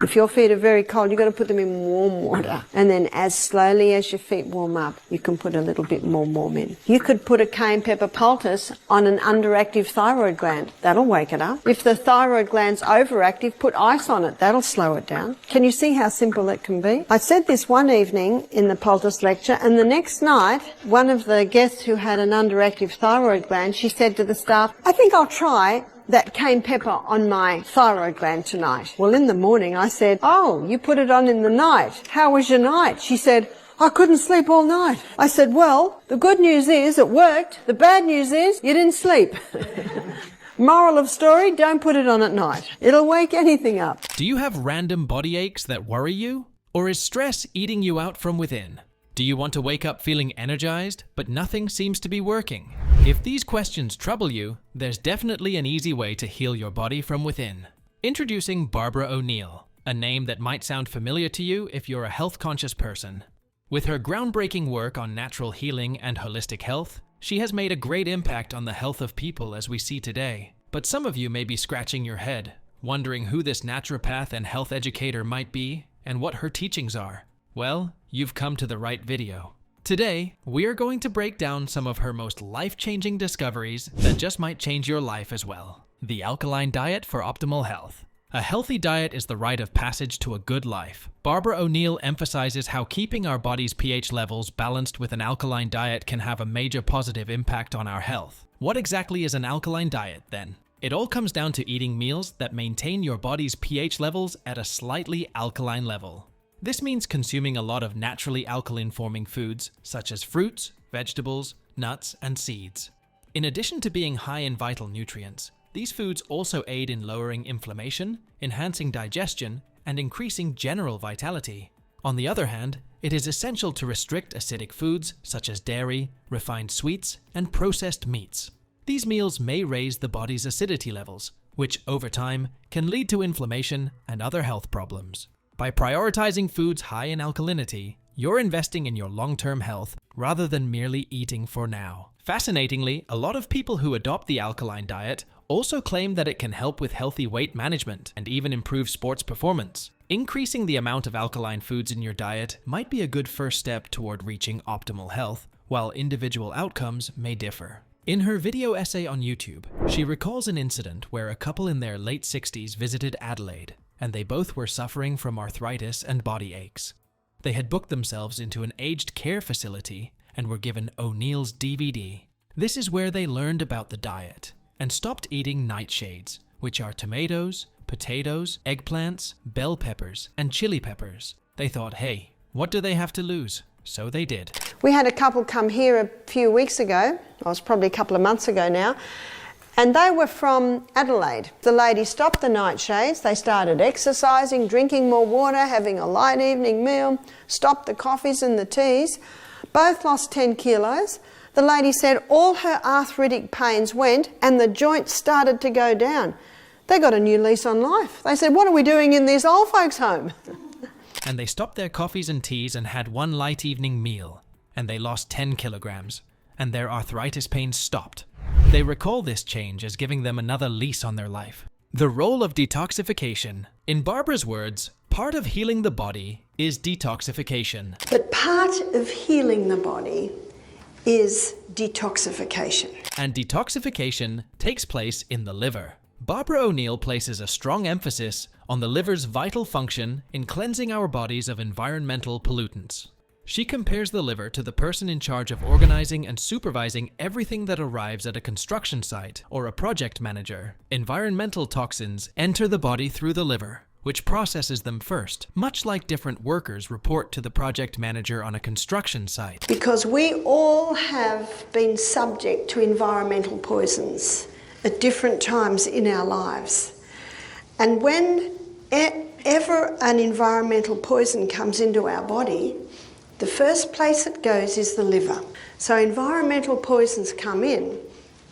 If your feet are very cold, you've got to put them in warm water. And then as slowly as your feet warm up, you can put a little bit more warm in. You could put a cayenne pepper poultice on an underactive thyroid gland. That'll wake it up. If the thyroid gland's overactive, put ice on it. That'll slow it down. Can you see how simple it can be? I said this one evening in the poultice lecture, and the next night, one of the guests who had an underactive thyroid gland, she said to the staff, I think I'll try that cayenne pepper on my thyroid gland tonight. Well, in the morning I said, oh, you put it on in the night. How was your night? She said, I couldn't sleep all night. I said, well, the good news is it worked. The bad news is you didn't sleep. Moral of story, don't put it on at night. It'll wake anything up. Do you have random body aches that worry you? Or is stress eating you out from within? Do you want to wake up feeling energized, but nothing seems to be working? If these questions trouble you, there's definitely an easy way to heal your body from within. Introducing Barbara ONeill, a name that might sound familiar to you if you're a health-conscious person. With her groundbreaking work on natural healing and holistic health, she has made a great impact on the health of people as we see today. But some of you may be scratching your head, wondering who this naturopath and health educator might be and what her teachings are. Well, you've come to the right video. Today, we are going to break down some of her most life-changing discoveries that just might change your life as well. The Alkaline Diet for Optimal Health. A healthy diet is the rite of passage to a good life. Barbara ONeill emphasizes how keeping our body's pH levels balanced with an alkaline diet can have a major positive impact on our health. What exactly is an alkaline diet, then? It all comes down to eating meals that maintain your body's pH levels at a slightly alkaline level. This means consuming a lot of naturally alkaline-forming foods, such as fruits, vegetables, nuts, and seeds. In addition to being high in vital nutrients, these foods also aid in lowering inflammation, enhancing digestion, and increasing general vitality. On the other hand, it is essential to restrict acidic foods such as dairy, refined sweets, and processed meats. These meals may raise the body's acidity levels, which over time can lead to inflammation and other health problems. By prioritizing foods high in alkalinity, you're investing in your long-term health rather than merely eating for now. Fascinatingly, a lot of people who adopt the alkaline diet also claim that it can help with healthy weight management and even improve sports performance. Increasing the amount of alkaline foods in your diet might be a good first step toward reaching optimal health, while individual outcomes may differ. In her video essay on YouTube, she recalls an incident where a couple in their late 60s visited Adelaide, and they both were suffering from arthritis and body aches. They had booked themselves into an aged care facility and were given ONeills DVD. This is where they learned about the diet and stopped eating nightshades, which are tomatoes, potatoes, eggplants, bell peppers, and chili peppers. They thought, hey, what do they have to lose? So they did. We had a couple come here a few weeks ago, it was probably a couple of months ago now, and they were from Adelaide. The lady stopped the nightshades, they started exercising, drinking more water, having a light evening meal, stopped the coffees and the teas, both lost 10 kilos. The lady said all her arthritic pains went and the joints started to go down. They got a new lease on life. They said, what are we doing in this old folks' home? And they stopped their coffees and teas and had one light evening meal, and they lost 10 kilograms, and their arthritis pains stopped. They recall this change as giving them another lease on their life. The role of detoxification. In Barbara's words, part of healing the body is detoxification. But part of healing the body is detoxification. And detoxification takes place in the liver. Barbara ONeill places a strong emphasis on the liver's vital function in cleansing our bodies of environmental pollutants. She compares the liver to the person in charge of organizing and supervising everything that arrives at a construction site or a project manager. Environmental toxins enter the body through the liver, which processes them first, much like different workers report to the project manager on a construction site. Because we all have been subject to environmental poisons at different times in our lives. And whenever an environmental poison comes into our body, the first place it goes is the liver. So environmental poisons come in,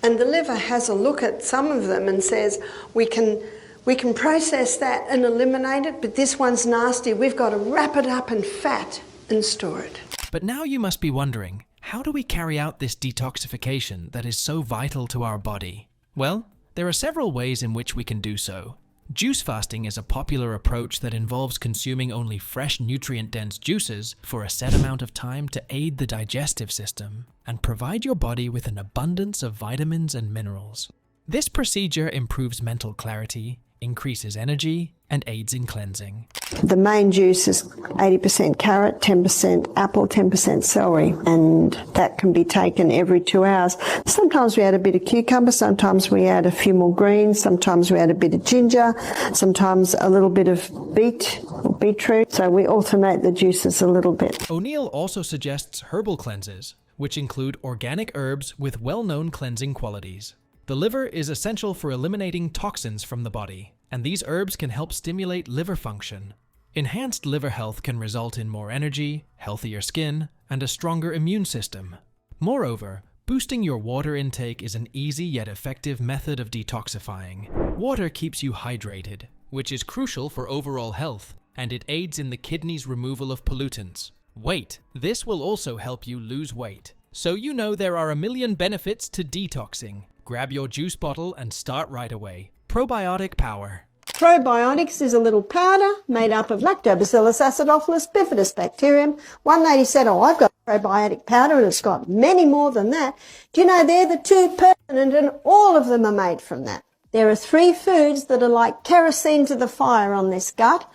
and the liver has a look at some of them and says, we can process that and eliminate it, but this one's nasty. We've got to wrap it up in fat and store it. But now you must be wondering, how do we carry out this detoxification that is so vital to our body? Well, there are several ways in which we can do so. Juice fasting is a popular approach that involves consuming only fresh, nutrient-dense juices for a set amount of time to aid the digestive system and provide your body with an abundance of vitamins and minerals. This procedure improves mental clarity, increases energy, and aids in cleansing. The main juice is 80% carrot, 10% apple, 10% celery, and that can be taken every 2 hours. Sometimes we add a bit of cucumber, sometimes we add a few more greens, sometimes we add a bit of ginger, sometimes a little bit of beet or beetroot, so we alternate the juices a little bit. ONeill also suggests herbal cleanses, which include organic herbs with well-known cleansing qualities. The liver is essential for eliminating toxins from the body, and these herbs can help stimulate liver function. Enhanced liver health can result in more energy, healthier skin, and a stronger immune system. Moreover, boosting your water intake is an easy yet effective method of detoxifying. Water keeps you hydrated, which is crucial for overall health, and it aids in the kidney's removal of pollutants. Wait, this will also help you lose weight. So you know there are a million benefits to detoxing. Grab your juice bottle and start right away. Probiotic Power. Probiotics is a little powder made up of Lactobacillus acidophilus bifidus bacterium. One lady said, oh, I've got probiotic powder and it's got many more than that. Do you know they're the two pertinent and all of them are made from that? There are 3 foods that are like kerosene to the fire on this gut.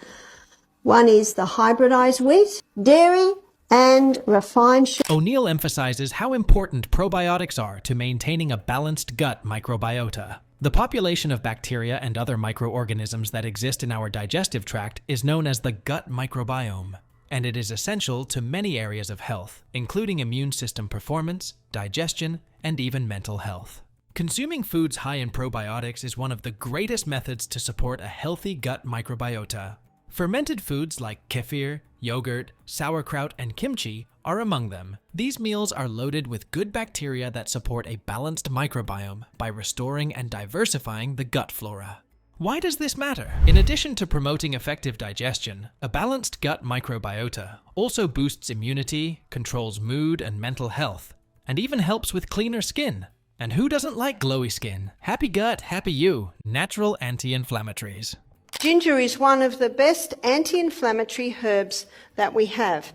One is the hybridized wheat, dairy, and refined sugar. ONeill emphasizes how important probiotics are to maintaining a balanced gut microbiota. The population of bacteria and other microorganisms that exist in our digestive tract is known as the gut microbiome, and it is essential to many areas of health, including immune system performance, digestion, and even mental health. Consuming foods high in probiotics is one of the greatest methods to support a healthy gut microbiota. Fermented foods like kefir, yogurt, sauerkraut, and kimchi are among them. These meals are loaded with good bacteria that support a balanced microbiome by restoring and diversifying the gut flora. Why does this matter? In addition to promoting effective digestion, a balanced gut microbiota also boosts immunity, controls mood and mental health, and even helps with cleaner skin. And who doesn't like glowy skin? Happy gut, happy you. Natural anti-inflammatories. Ginger is one of the best anti-inflammatory herbs that we have.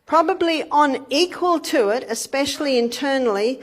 Probably on equal to it, especially internally,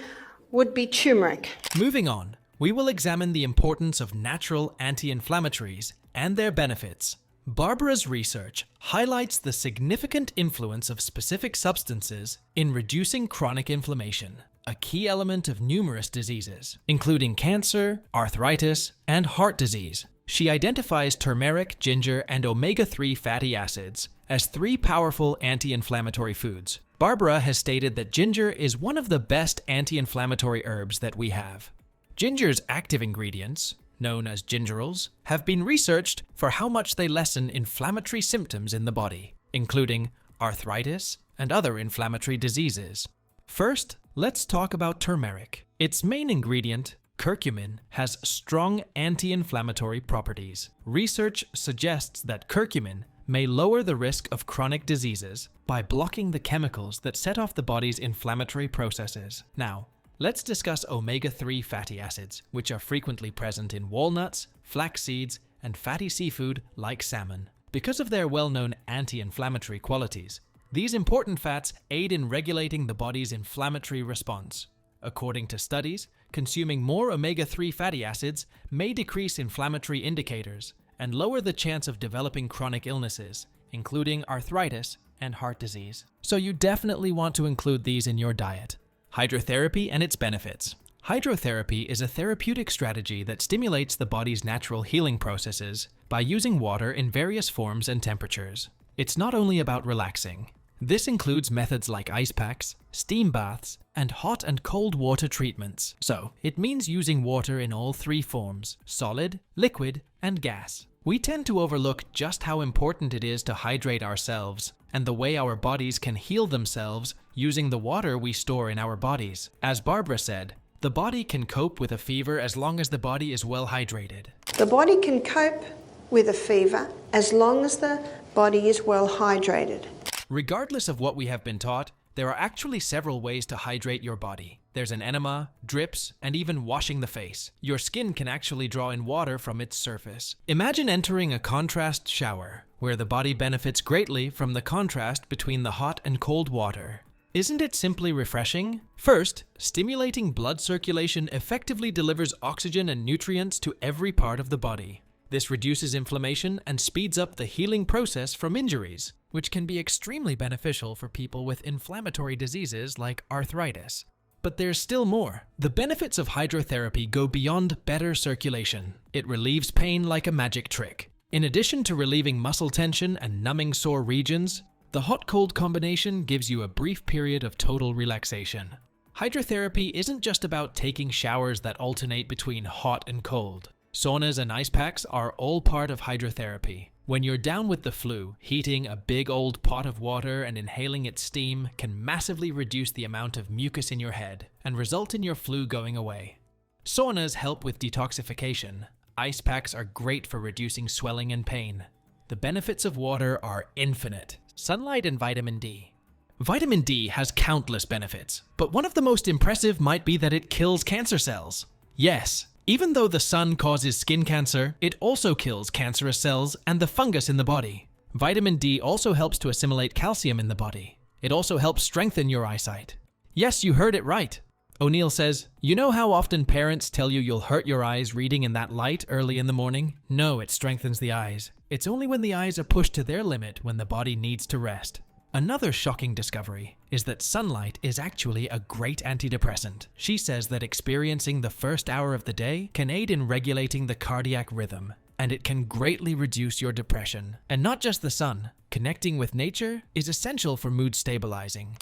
would be turmeric. Moving on, we will examine the importance of natural anti-inflammatories and their benefits. Barbara's research highlights the significant influence of specific substances in reducing chronic inflammation, a key element of numerous diseases, including cancer, arthritis, and heart disease. She identifies turmeric, ginger, and omega-3 fatty acids as 3 powerful anti-inflammatory foods. Barbara has stated that ginger is one of the best anti-inflammatory herbs that we have. Ginger's active ingredients, known as gingerols, have been researched for how much they lessen inflammatory symptoms in the body, including arthritis and other inflammatory diseases. First, let's talk about turmeric. Its main ingredient, curcumin, has strong anti-inflammatory properties. Research suggests that curcumin may lower the risk of chronic diseases by blocking the chemicals that set off the body's inflammatory processes. Now, let's discuss omega-3 fatty acids, which are frequently present in walnuts, flax seeds, and fatty seafood like salmon. Because of their well-known anti-inflammatory qualities, these important fats aid in regulating the body's inflammatory response. According to studies, consuming more omega-3 fatty acids may decrease inflammatory indicators and lower the chance of developing chronic illnesses, including arthritis and heart disease. So you definitely want to include these in your diet. Hydrotherapy and its benefits. Hydrotherapy is a therapeutic strategy that stimulates the body's natural healing processes by using water in various forms and temperatures. It's not only about relaxing. This includes methods like ice packs, steam baths, and hot and cold water treatments. So, it means using water in all 3 forms: solid, liquid, and gas. We tend to overlook just how important it is to hydrate ourselves and the way our bodies can heal themselves using the water we store in our bodies. As Barbara said, the body can cope with a fever as long as the body is well hydrated. The body can cope with a fever as long as the body is well hydrated. Regardless of what we have been taught, there are actually several ways to hydrate your body. There's an enema, drips, and even washing the face. Your skin can actually draw in water from its surface. Imagine entering a contrast shower, where the body benefits greatly from the contrast between the hot and cold water. Isn't it simply refreshing? First, stimulating blood circulation effectively delivers oxygen and nutrients to every part of the body. This reduces inflammation and speeds up the healing process from injuries, which can be extremely beneficial for people with inflammatory diseases like arthritis. But there's still more. The benefits of hydrotherapy go beyond better circulation. It relieves pain like a magic trick. In addition to relieving muscle tension and numbing sore regions, the hot-cold combination gives you a brief period of total relaxation. Hydrotherapy isn't just about taking showers that alternate between hot and cold. Saunas and ice packs are all part of hydrotherapy. When you're down with the flu, heating a big old pot of water and inhaling its steam can massively reduce the amount of mucus in your head and result in your flu going away. Saunas help with detoxification. Ice packs are great for reducing swelling and pain. The benefits of water are infinite. Sunlight and vitamin D. Vitamin D has countless benefits, but one of the most impressive might be that it kills cancer cells. Yes, even though the sun causes skin cancer, it also kills cancerous cells and the fungus in the body. Vitamin D also helps to assimilate calcium in the body. It also helps strengthen your eyesight. Yes, you heard it right. ONeill says, "You know how often parents tell you you'll hurt your eyes reading in that light early in the morning? No, it strengthens the eyes. It's only when the eyes are pushed to their limit when the body needs to rest." Another shocking discovery is that sunlight is actually a great antidepressant. She says that experiencing the first hour of the day can aid in regulating the cardiac rhythm, and it can greatly reduce your depression. And not just the sun, connecting with nature is essential for mood stabilizing.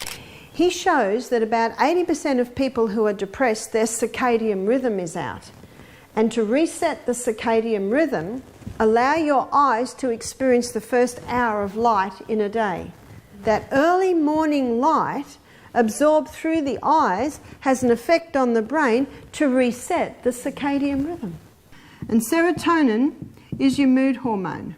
He shows that about 80% of people who are depressed, their circadian rhythm is out. And to reset the circadian rhythm, allow your eyes to experience the first hour of light in a day. That early morning light absorbed through the eyes has an effect on the brain to reset the circadian rhythm. And serotonin is your mood hormone.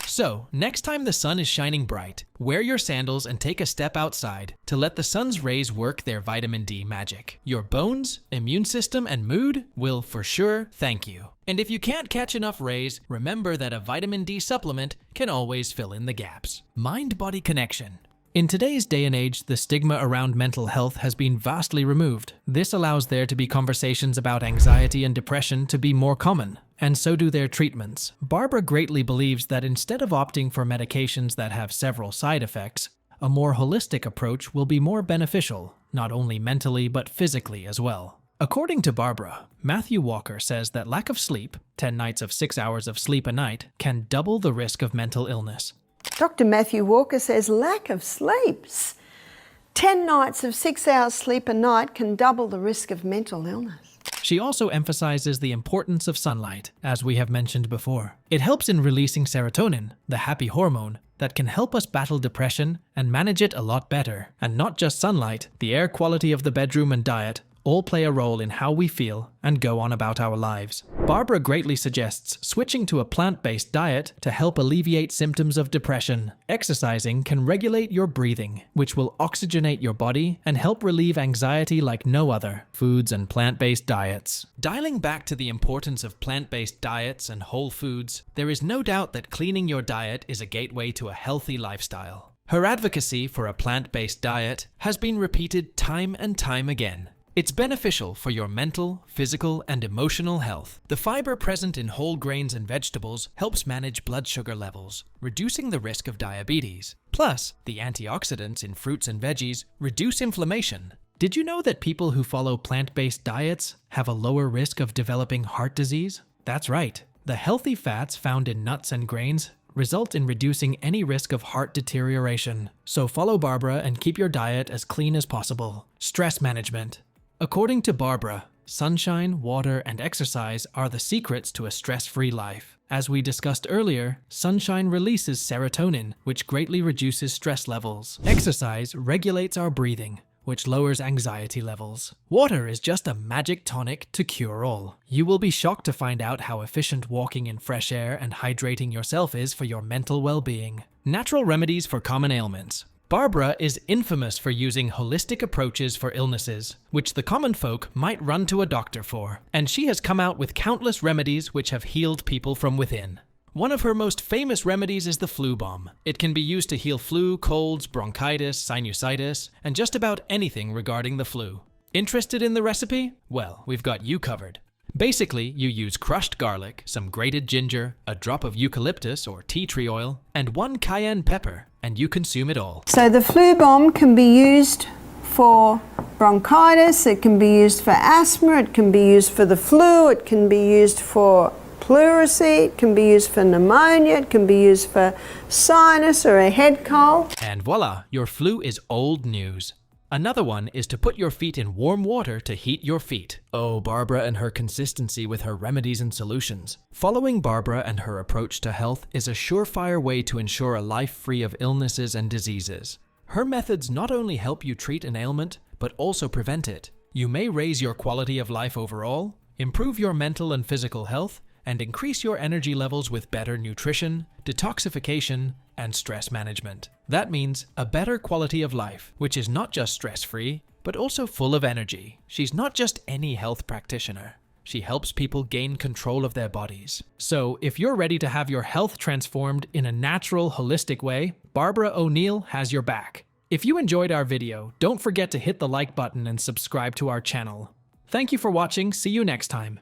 So, next time the sun is shining bright, wear your sandals and take a step outside to let the sun's rays work their vitamin D magic. Your bones, immune system, and mood will for sure thank you. And if you can't catch enough rays, remember that a vitamin D supplement can always fill in the gaps. Mind-body connection. In today's day and age, the stigma around mental health has been vastly removed. This allows there to be conversations about anxiety and depression to be more common, and so do their treatments. Barbara greatly believes that instead of opting for medications that have several side effects, a more holistic approach will be more beneficial, not only mentally but physically as well. According to Barbara, Matthew Walker says that lack of sleep, 10 nights of 6 hours of sleep a night, can double the risk of mental illness. Dr. Matthew Walker says lack of sleeps. 10 nights of 6 hours sleep a night can double the risk of mental illness. She also emphasizes the importance of sunlight, as we have mentioned before. It helps in releasing serotonin, the happy hormone, that can help us battle depression and manage it a lot better. And not just sunlight, the air quality of the bedroom and diet all play a role in how we feel and go on about our lives. Barbara greatly suggests switching to a plant-based diet to help alleviate symptoms of depression. Exercising can regulate your breathing, which will oxygenate your body and help relieve anxiety like no other. Foods and plant-based diets. Dialing back to the importance of plant-based diets and whole foods, there is no doubt that cleaning your diet is a gateway to a healthy lifestyle. Her advocacy for a plant-based diet has been repeated time and time again. It's beneficial for your mental, physical, and emotional health. The fiber present in whole grains and vegetables helps manage blood sugar levels, reducing the risk of diabetes. Plus, the antioxidants in fruits and veggies reduce inflammation. Did you know that people who follow plant-based diets have a lower risk of developing heart disease? That's right. The healthy fats found in nuts and grains result in reducing any risk of heart deterioration. So follow Barbara and keep your diet as clean as possible. Stress management. According to Barbara, sunshine, water, and exercise are the secrets to a stress-free life. As we discussed earlier, sunshine releases serotonin, which greatly reduces stress levels. Exercise regulates our breathing, which lowers anxiety levels. Water is just a magic tonic to cure all. You will be shocked to find out how efficient walking in fresh air and hydrating yourself is for your mental well-being. Natural remedies for common ailments. Barbara is infamous for using holistic approaches for illnesses, which the common folk might run to a doctor for, and she has come out with countless remedies which have healed people from within. One of her most famous remedies is the flu bomb. It can be used to heal flu, colds, bronchitis, sinusitis, and just about anything regarding the flu. Interested in the recipe? Well, we've got you covered. Basically, you use crushed garlic, some grated ginger, a drop of eucalyptus or tea tree oil, and 1 cayenne pepper, and you consume it all. So the flu bomb can be used for bronchitis, it can be used for asthma, it can be used for the flu, it can be used for pleurisy, it can be used for pneumonia, it can be used for sinus or a head cold. And voila, your flu is old news. Another one is to put your feet in warm water to heat your feet. Oh, Barbara and her consistency with her remedies and solutions. Following Barbara and her approach to health is a surefire way to ensure a life free of illnesses and diseases. Her methods not only help you treat an ailment, but also prevent it. You may raise your quality of life overall, improve your mental and physical health, and increase your energy levels with better nutrition, detoxification, and stress management. That means a better quality of life, which is not just stress-free, but also full of energy. She's not just any health practitioner. She helps people gain control of their bodies. So, if you're ready to have your health transformed in a natural, holistic way, Barbara ONeill has your back. If you enjoyed our video, don't forget to hit the like button and subscribe to our channel. Thank you for watching. See you next time.